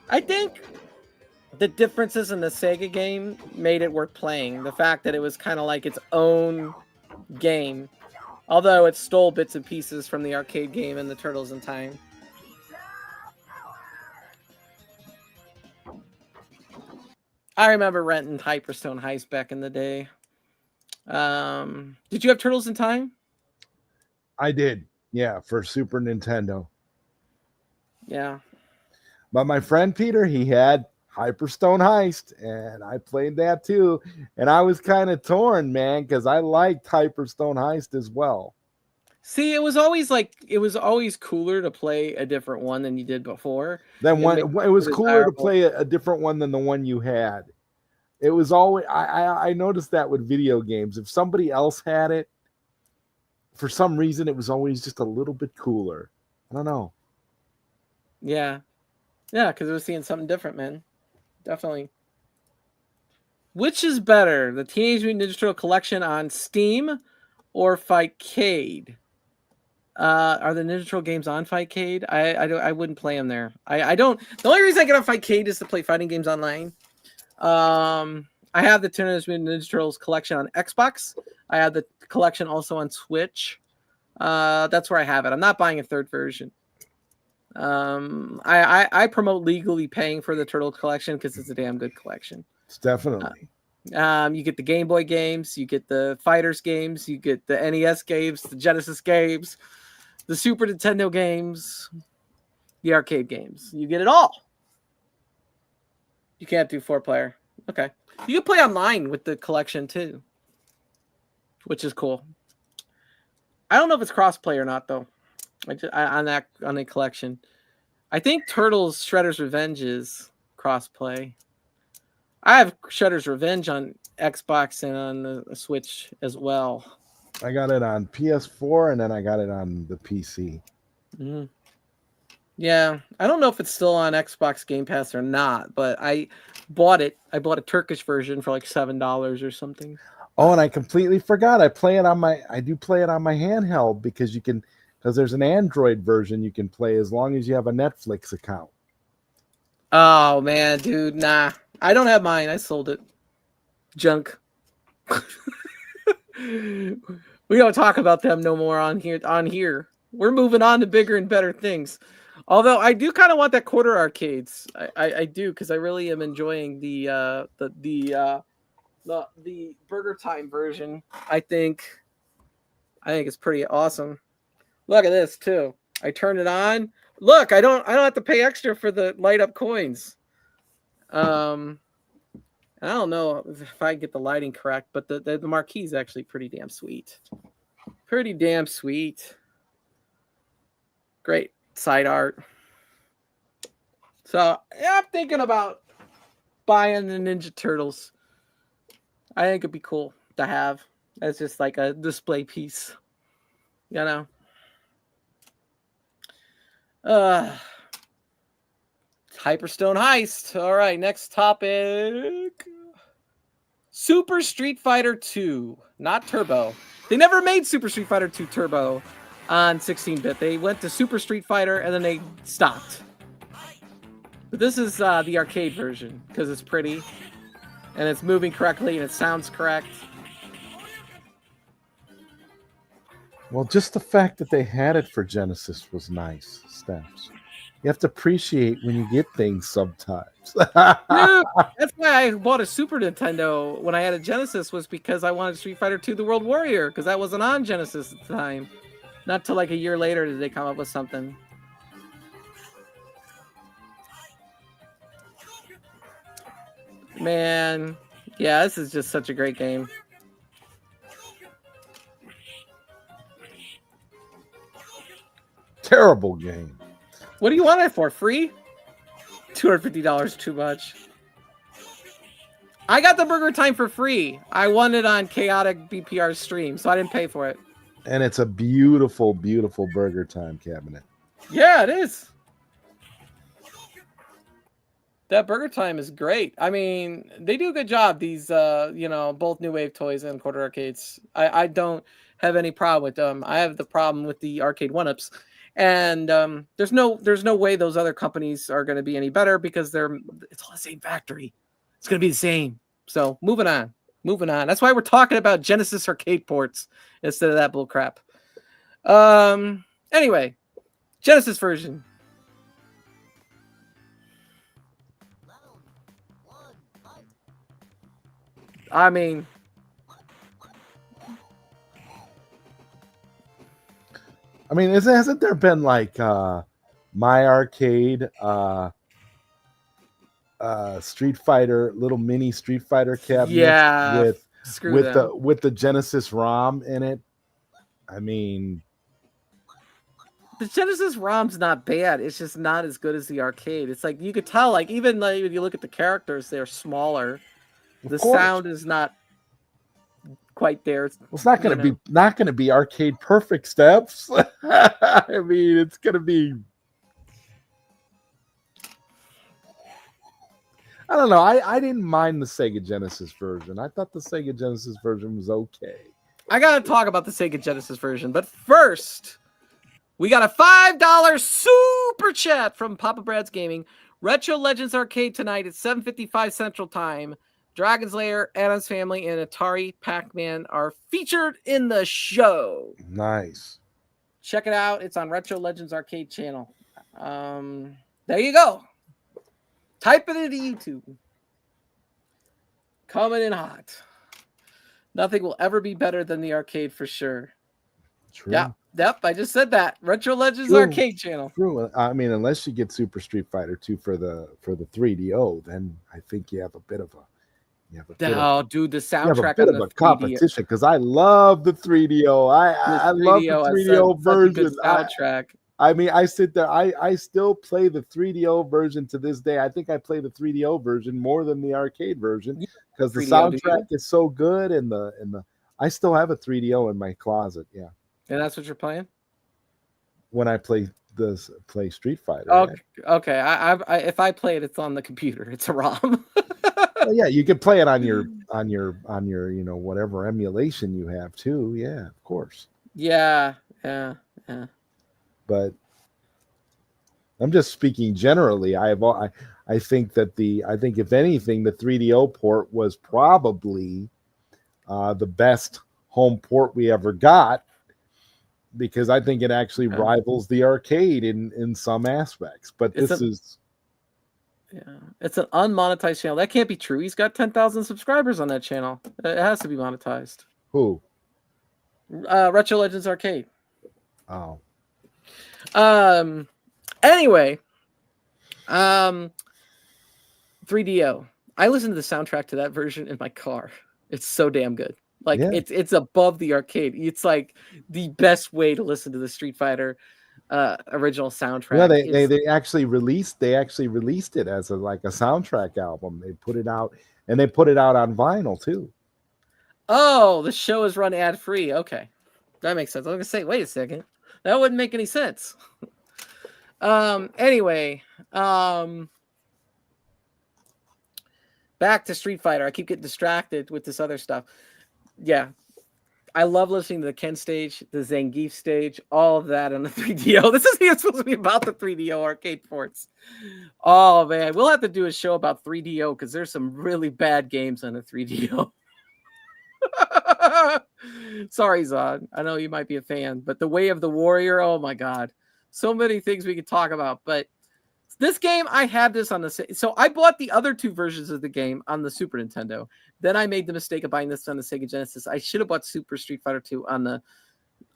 I think the differences in the Sega game made it worth playing. The fact that it was kind of like its own game, although it stole bits and pieces from the arcade game and the Turtles in Time. I remember renting Hyperstone Heist back in the day. Did you have Turtles in Time? I did, yeah, for Super Nintendo. Yeah. But my friend Peter, he had Hyperstone Heist, and I played that too. And I was kind of torn, man, because I liked Hyperstone Heist as well. See, it was always cooler to play a different one than you did before. It was cooler to play a different one than the one you had. It was always I noticed that with video games. If somebody else had it, for some reason, it was always just a little bit cooler. I don't know. Yeah. Yeah, because it was seeing something different, man. Definitely. Which is better, the Teenage Mutant Ninja Turtle collection on Steam or Fightcade? Are the Ninja Turtle games on Fightcade? I wouldn't play them there. I don't. The only reason I get on Fightcade is to play fighting games online. I have the Teenage Mutant Ninja Turtles collection on Xbox. I have the collection also on Switch. That's where I have it. I'm not buying a third version. I promote legally paying for the Turtle collection because it's a damn good collection. It's definitely. You get the Game Boy games, you get the Fighters games, you get the NES games, the Genesis games, the Super Nintendo games, the arcade games. You get it all. You can't do 4-player. Okay. You can play online with the collection too, which is cool. I don't know if it's cross-play or not though. On the collection, I think Turtles Shredder's Revenge is cross-play. I have Shredder's Revenge on Xbox and on the Switch as well. I got it on PS4 and then I got it on the PC. Mm-hmm. Yeah, I don't know if it's still on Xbox Game Pass or not, but I bought it. I bought a Turkish version for like $7 or something. Oh, and I completely forgot. I do play it on my handheld because there's an Android version you can play as long as you have a Netflix account. Oh man, dude, nah. I don't have mine. I sold it. Junk. We don't talk about them no more on here. We're moving on to bigger and better things. Although I do kind of want that quarter arcades. I do, because I really am enjoying the Burger Time version. I think it's pretty awesome. Look at this too. I turn it on. Look, I don't have to pay extra for the light up coins. I don't know if I get the lighting correct, but the marquee is actually pretty damn sweet. Pretty damn sweet. Great side art. So yeah, I'm thinking about buying the Ninja Turtles. I think it'd be cool to have as just like a display piece. You know. Hyperstone Heist. All right, next topic. Super Street Fighter 2, not Turbo. They never made Super Street Fighter 2 Turbo on 16-bit. They went to Super Street Fighter and then they stopped. But this is the arcade version because it's pretty and it's moving correctly and it sounds correct. Well, just the fact that they had it for Genesis was nice, Steps. You have to appreciate when you get things sometimes. Dude, that's why I bought a Super Nintendo when I had a Genesis, was because I wanted Street Fighter 2 The World Warrior, because that wasn't on Genesis at the time. Not till like a year later did they come up with something. Man, yeah, this is just such a great game. Terrible game. What do you want it for? Free? $250 too much. I got the Burger Time for free. I won it on Chaotic BPR stream, so I didn't pay for it. And it's a beautiful, beautiful Burger Time cabinet. Yeah, it is. That Burger Time is great. I mean, they do a good job. These, both New Wave toys and quarter arcades. I don't have any problem with them. I have the problem with the arcade one-ups. And there's no way those other companies are going to be any better because it's all the same factory. It's going to be the same. So moving on. That's why we're talking about Genesis arcade ports instead of that bull crap. Anyway, Genesis version. I mean, hasn't there been like My Arcade, Street Fighter, little mini Street Fighter cabinet? Yeah, with the Genesis ROM in it. I mean, the Genesis ROM's not bad. It's just not as good as the arcade. It's like you could tell, like even like if you look at the characters, they're smaller. The sound is not quite there. It's not going to be arcade perfect, Steps. I mean, it's going to be. I don't know. I didn't mind the Sega Genesis version. I thought the Sega Genesis version was okay. I got to talk about the Sega Genesis version, but first, we got a $5 super chat from Papa Brad's Gaming. Retro Legends Arcade tonight at 7:55 Central Time. Dragon's Lair, Addams Family, and Atari Pac-Man are featured in the show. Nice. Check it out. It's on Retro Legends Arcade channel. There you go. Type it into YouTube. Coming in hot. Nothing will ever be better than the arcade for sure. True. Yeah. Yep, I just said that. Retro Legends Arcade channel. True. I mean, unless you get Super Street Fighter 2 for the 3DO, then I think you have a bit of a dude, the soundtrack on the competition because I love the 3DO. I love the 3DO version. Soundtrack. I mean, I sit there. I still play the 3DO version to this day. I think I play the 3DO version more than the arcade version because the soundtrack is so good. And the I still have a 3DO in my closet. Yeah. And that's what you're playing when I play Street Fighter. Okay. Yeah. Okay. I if I play it, it's on the computer. It's a ROM. Well, yeah, you can play it on your whatever emulation you have too. Yeah, of course. Yeah. But I'm just speaking generally. I think if anything, the 3DO port was probably the best home port we ever got because I think it actually rivals the arcade in some aspects. But it's an unmonetized channel. That can't be true. He's got 10,000 subscribers on that channel. It has to be monetized. Who? Retro Legends Arcade. Oh. Anyway, 3DO. I listened to the soundtrack to that version in my car. It's so damn good. Like it's above the arcade. It's like the best way to listen to the Street Fighter original soundtrack. Yeah, they actually released it as a soundtrack album. They put it out and they put it out on vinyl too. Oh, the show is run ad free. Okay, that makes sense. I was gonna say, wait a second, that wouldn't make any sense. Anyway, back to Street Fighter. I keep getting distracted with this other stuff. Yeah. I love listening to the Ken stage, the Zangief stage, all of that on the 3DO. This isn't even supposed to be about the 3DO arcade ports. Oh, man. We'll have to do a show about 3DO because there's some really bad games on the 3DO. Sorry, Zod. I know you might be a fan, but The Way of the Warrior, oh, my God. So many things we could talk about. But this game, I had this on the... So I bought the other two versions of the game on the Super Nintendo. Then I made the mistake of buying this on the Sega Genesis. I should have bought Super Street Fighter 2 on the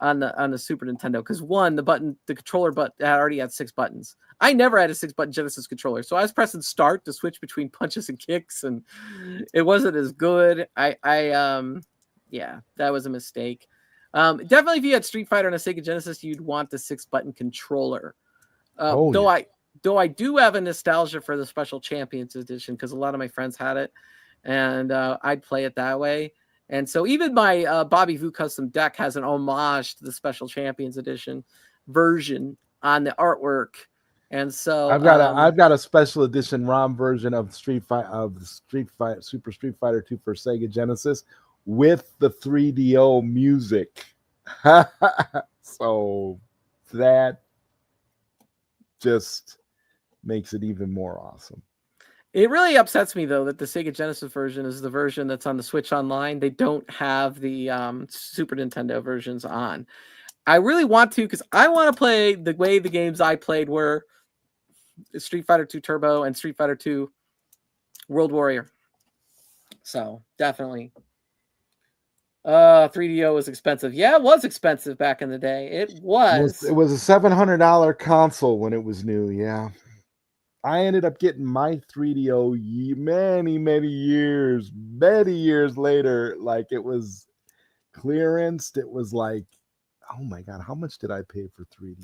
on the Super Nintendo, because the controller already had 6 buttons. I never had a 6-button Genesis controller, so I was pressing start to switch between punches and kicks, and it wasn't as good. Yeah, that was a mistake. Definitely, if you had Street Fighter on a Sega Genesis, you'd want the 6-button controller. Though I do have a nostalgia for the Special Champions Edition, because a lot of my friends had it, and I'd play it that way. And so even my Bobby Vu custom deck has an homage to the Special Champions Edition version on the artwork. And so I've got a special edition ROM version of Super Street Fighter 2 for Sega Genesis with the 3DO music. So that just makes it even more awesome. It really upsets me, though, that the Sega Genesis version is the version that's on the Switch Online. They don't have the Super Nintendo versions on. I really want to, because I want to play the way the games I played were Street Fighter 2 Turbo and Street Fighter 2 World Warrior. So, definitely. 3DO was expensive. Yeah, it was expensive back in the day. It was. It was a $700 console when it was new, yeah. I ended up getting my 3DO many years later. Like, it was clearanced. It was like, oh my God, how much did I pay for 3DO?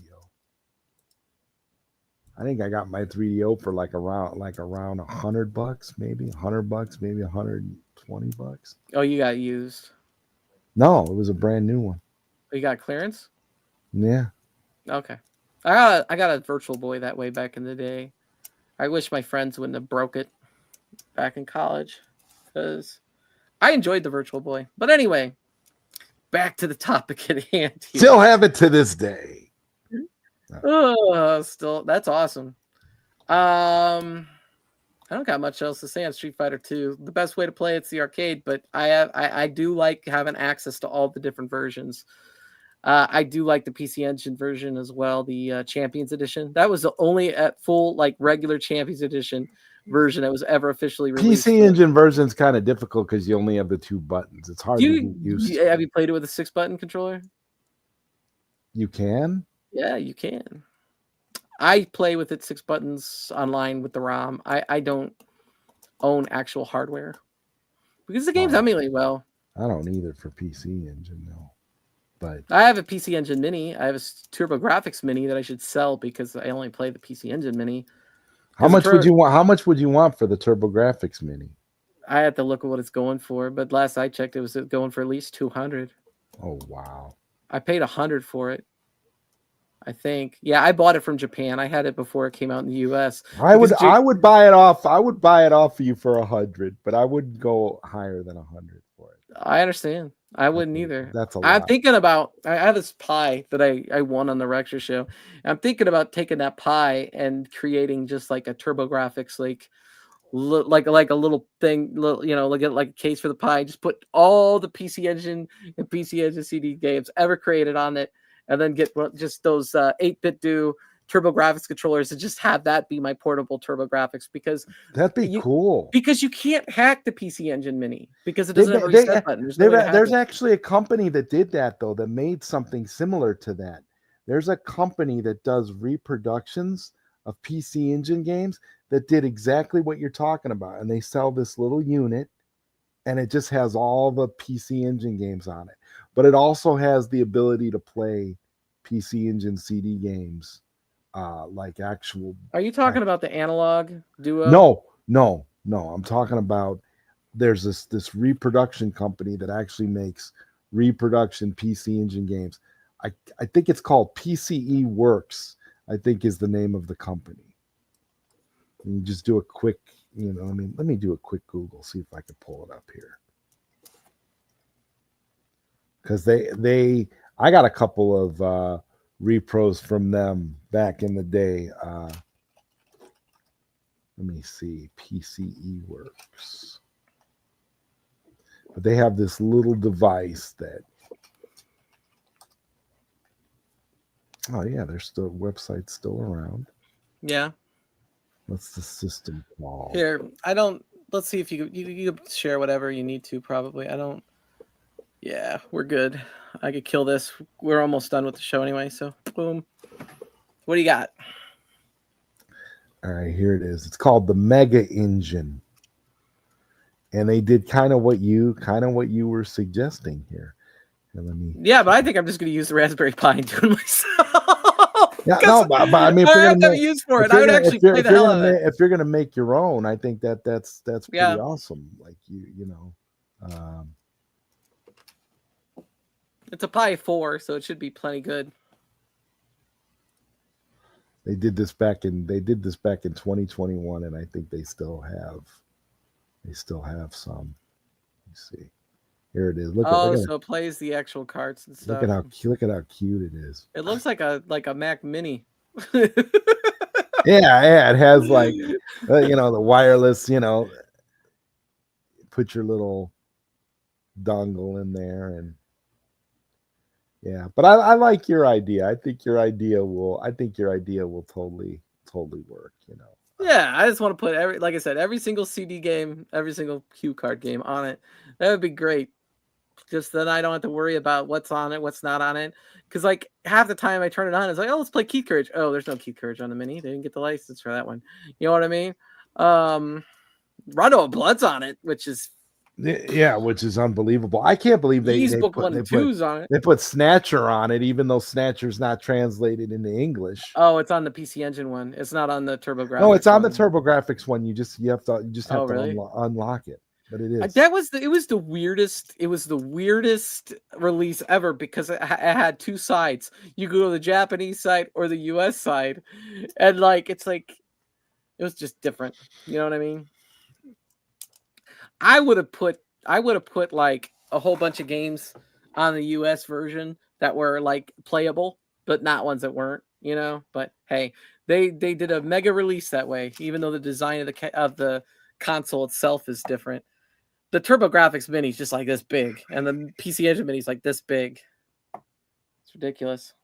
I think I got my 3DO for like around $100, maybe $100, maybe $120. Oh, you got used. No, it was a brand new one. You got clearance? Yeah. Okay. I got a Virtual Boy that way back in the day. I wish my friends wouldn't have broke it back in college, because I enjoyed the Virtual Boy. But anyway, back to the topic at hand here. Still have it to this day. Still, that's awesome. I don't got much else to say on Street Fighter 2. The best way to play it's the arcade, but I do like having access to all the different versions. I do like the PC Engine version as well, the Champions Edition. That was the only full regular Champions Edition version that was ever officially released. PC Engine version is kind of difficult because you only have the 2 buttons. It's hard to get used to. Have you played it with a 6-button controller? You can? Yeah, you can. I play with it 6 buttons online with the ROM. I don't own actual hardware because the games emulate well. I don't either for PC Engine, no. But I have a PC Engine Mini. I have a TurboGrafx Mini that I should sell because I only play the PC Engine Mini. How much would you want? How much would you want for the TurboGrafx Mini? I had to look at what it's going for, but last I checked, it was going for at least $200. Oh wow! I paid $100 for it. I think. Yeah, I bought it from Japan. I had it before it came out in the US. I would buy it off. I would buy it off for you for $100, but I wouldn't go higher than $100 for it. I understand. I wouldn't either. That's a lot. I'm thinking about. I have this pie that I won on the Rector show. I'm thinking about taking that pie and creating just like a TurboGrafx like a little thing, like a case for the pie. Just put all the PC Engine and PC Engine CD games ever created on it, and then get just those 8-bit do TurboGrafx controllers and just have that be my portable TurboGrafx, because that'd be cool. Because you can't hack the PC Engine Mini because it doesn't have a reset button. There's actually a company that did that though, that made something similar to that. There's a company that does reproductions of PC Engine games that did exactly what you're talking about, and they sell this little unit, and it just has all the PC Engine games on it, but it also has the ability to play PC Engine CD games. Like actual. Are you talking about the Analog Duo? No. I'm talking about there's this reproduction company that actually makes reproduction PC Engine games. I think it's called PCE Works, I think is the name of the company. And you just do a quick, let me do a quick Google, see if I can pull it up here. Because I got a couple of repros from them back in the day. Let me see. PCE Works. But they have this little device that. Oh yeah, website's still around. Yeah. What's the system called? Here, let's see if you share whatever you need to. Probably, I don't. Yeah, we're good. I could kill this. We're almost done with the show anyway, so boom. What do you got? All right, here it is. It's called the Mega Engine. And they did kind of what you were suggesting here. And let me Yeah, but I think I'm just going to use the Raspberry Pi and do it myself. Yeah, no, but I mean, if I you're have gonna to have make, use for if it. I you're would gonna, actually if you're, play if the you're hell gonna out of make, it. if you're gonna make your own, I think that's pretty Yeah. awesome. Like you know, It's a Pi 4, so it should be plenty good. they did this back in 2021, and I think they still have some. Let's see. Here it is. So it plays the actual carts and stuff. Look at how cute it is. It looks like a Mac Mini. Yeah, it has like the wireless, put your little dongle in there, and yeah, but I like your idea. I think your idea will totally work, Yeah, I just want to put every single CD game, every single cue card game on it. That would be great. Just then I don't have to worry about what's on it, what's not on it. Because like half the time I turn it on, it's like, oh, let's play Keith Courage. Oh, there's no Keith Courage on the Mini. They didn't get the license for that one. You know what I mean? Rondo of Blood's on it, which is which is unbelievable. I can't believe they book put, 1 and 2's on it. They put Snatcher on it, even though Snatcher's not translated into English. Oh, it's on the PC Engine one. It's not on the TurboGrafx. No, it's on the TurboGrafx one. You have to really? unlock it. But it is. It was the weirdest. It was the weirdest release ever because it had two sides. You go to the Japanese side or the US side, and it was just different. You know what I mean? I would have put like a whole bunch of games on the US version that were like playable, but not ones that weren't. But hey, they did a mega release that way, even though the design of the console itself is different. The TurboGrafx Mini is just like this big, and the PC Engine Mini is like this big. It's ridiculous.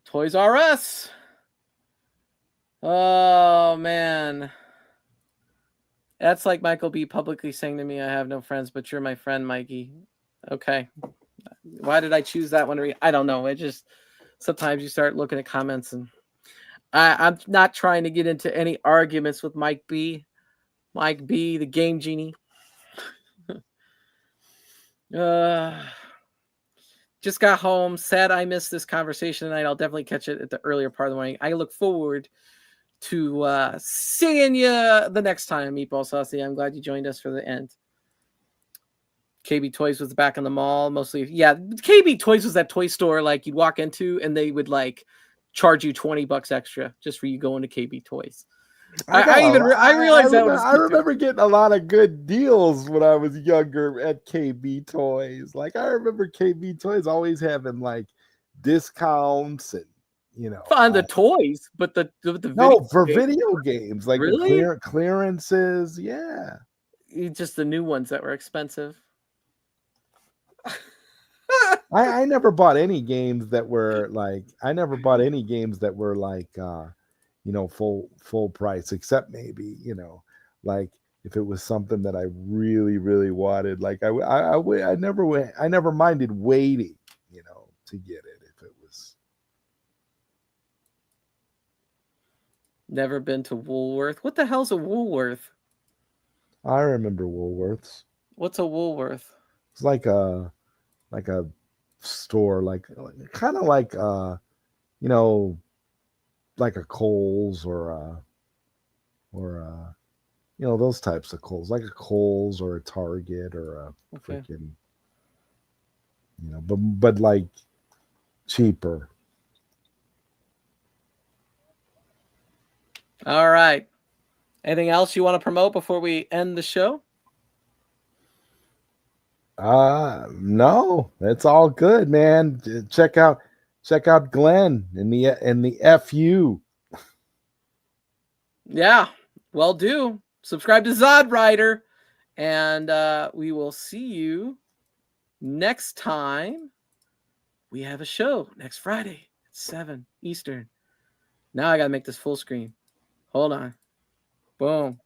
Toys R Us. Oh man, that's like Michael B. publicly saying to me, "I have no friends, but you're my friend, Mikey." Okay, why did I choose that one? I don't know. It just sometimes you start looking at comments, and I'm not trying to get into any arguments with Mike B. Mike B, the Game Genie. Just got home. Sad I missed this conversation tonight. I'll definitely catch it at the earlier part of the morning. I look forward to seeing you the next time, Meatball Saucy. I'm glad you joined us for the end. KB Toys was back in the mall mostly. Yeah, KB Toys was that toy store like you'd walk into and they would like charge you $20 extra just for you going to KB Toys. I realized that was. I remember getting a lot of good deals when I was younger at KB Toys. Like I remember KB Toys always having like discounts and on the toys, but the video games like really? the clearances. Yeah, just the new ones that were expensive. I never bought any games that were like full price, except maybe like if it was something that I really really wanted. Like I never minded waiting to get it if it was. Never been to Woolworth. What the hell's a Woolworth? I remember Woolworths. What's a Woolworth? It's like a store, like kind of like like a Kohl's or those types of Kohl's, like a Kohl's or a Target or a freaking but like cheaper. All right. Anything else you want to promote before we end the show? No, it's all good, man. Check out Glenn in the FU. Yeah, well do. Subscribe to Zod Rider, and we will see you next time we have a show next Friday at 7 Eastern. Now I gotta make this full screen. Hold on. Boom.